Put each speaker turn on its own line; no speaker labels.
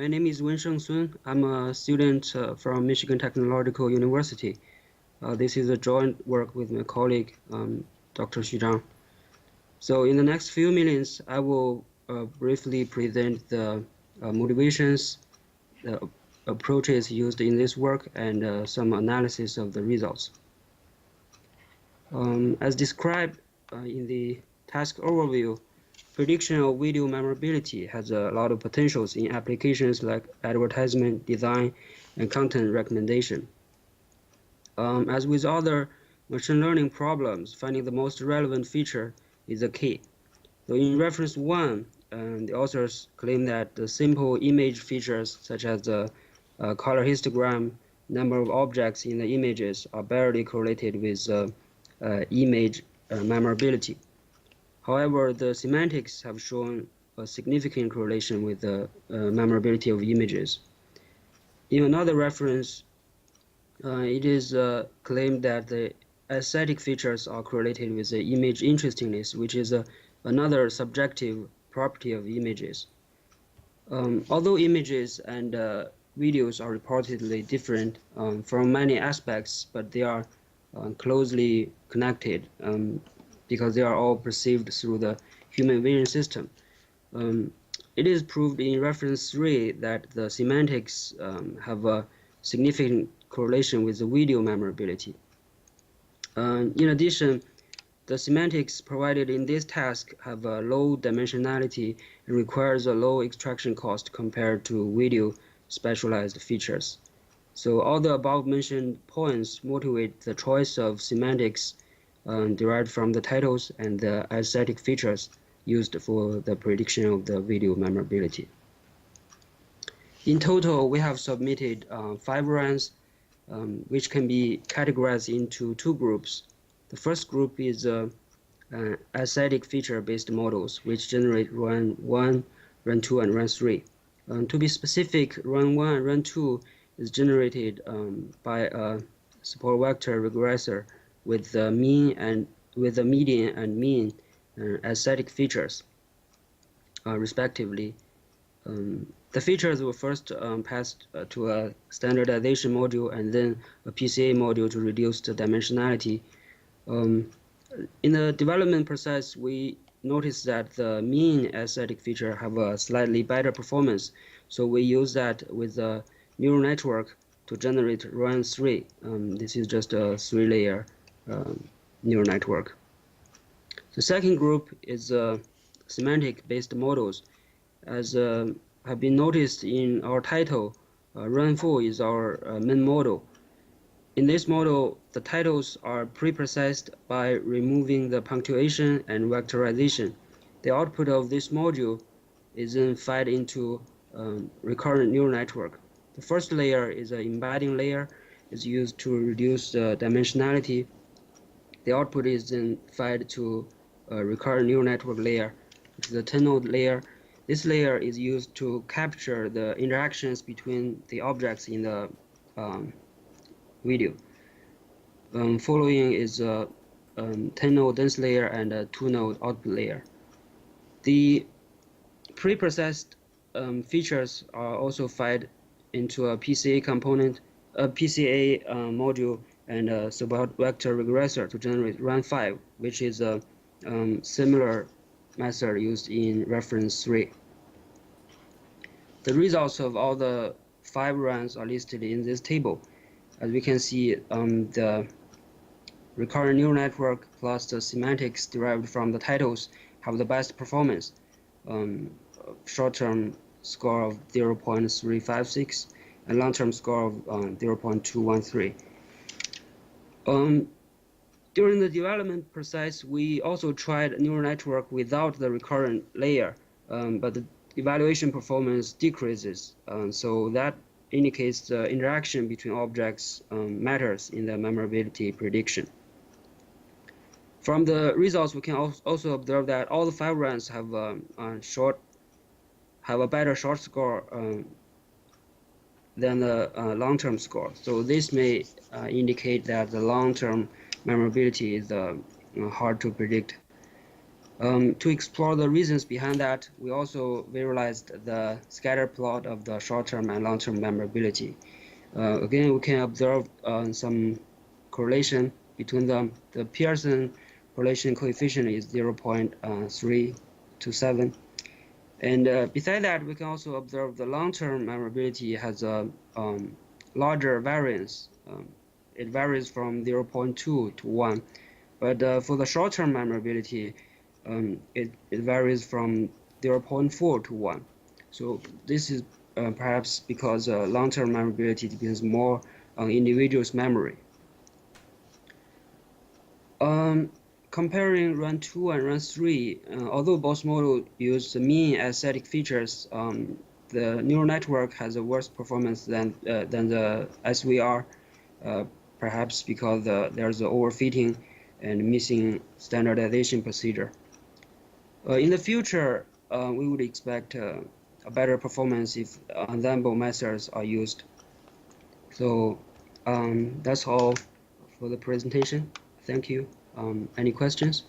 my name is Wensheng. I'm a student from Michigan Technological University. This is a joint work with my colleague, Dr. Zhang. So in the next few minutes, I will briefly present the motivations, the approaches used in this work, and some analysis of the results. As described in the task overview, prediction of video memorability has a lot of potentials in applications like advertisement, design, and content recommendation. As with other machine learning problems, finding the most relevant feature is the key. So in reference 1, the authors claim that the simple image features such as the color histogram, number of objects in the images are barely correlated with image memorability. However, the semantics have shown a significant correlation with the memorability of images. In another reference, it is claimed that the aesthetic features are correlated with the image interestingness, which is another subjective property of images. Although images and videos are reportedly different from many aspects, but they are closely connected because they are all perceived through the human vision system. It is proved in reference 3 that the semantics have a significant correlation with the video memorability. In addition, the semantics provided in this task have a low dimensionality and requires a low extraction cost compared to video specialized features. So all the above mentioned points motivate the choice of semantics derived from the titles and the aesthetic features used for the prediction of the video memorability. In total, we have submitted 5 runs, which can be categorized into 2 groups. The first group is aesthetic feature-based models, which generate run 1, run 2, and run 3. To be specific, run 1 and run 2 is generated by a support vector regressor with the median and mean aesthetic features, respectively. The features were first passed to a standardization module and then a PCA module to reduce the dimensionality. In the development process, we noticed that the mean aesthetic feature have a slightly better performance, so we use that with the neural network to generate run 3. This is just a 3-layer neural network. The second group is semantic-based models. As have been noticed in our title, run 4 is our main model. In this model, the titles are pre-processed by removing the punctuation and vectorization. The output of this module is then fed into recurrent neural network. The first layer is an embedding layer. It's used to reduce the dimensionality. The output is then fed to a recurrent neural network layer, which is a 10-node layer. This layer is used to capture the interactions between the objects in the video. Following is a 10-node dense layer and a 2-node output layer. The pre-processed features are also fed into a PCA component, a PCA module, and a support vector regressor to generate run 5, which is a similar method used in reference 3. The results of all the 5 runs are listed in this table. As we can see, the recurrent neural network plus the semantics derived from the titles have the best performance. Short-term score of 0.356 and long-term score of 0.213. During the development process, we also tried neural network without the recurrent layer, but the evaluation performance decreases. So that indicates the interaction between objects matters in the memorability prediction. From the results, we can also observe that all the 5 runs have a better short score than the long-term score. So this may indicate that the long-term memorability is hard to predict. To explore the reasons behind that, we also visualized the scatter plot of the short-term and long-term memorability. Again, we can observe some correlation between them. The Pearson correlation coefficient is 0.3 to 7. And beside that, we can also observe the long-term memorability has a larger variance. It varies from 0.2 to 1. But for the short-term memorability, it varies from 0.4 to 1. So this is perhaps because long-term memorability depends more on individual's memory. Comparing run 2 and run 3, although both models use the mean as static features, the neural network has a worse performance than the SVR, perhaps because there's an overfitting and missing standardization procedure. In the future, we would expect a better performance if ensemble methods are used. So that's all for the presentation. Thank you. Any questions?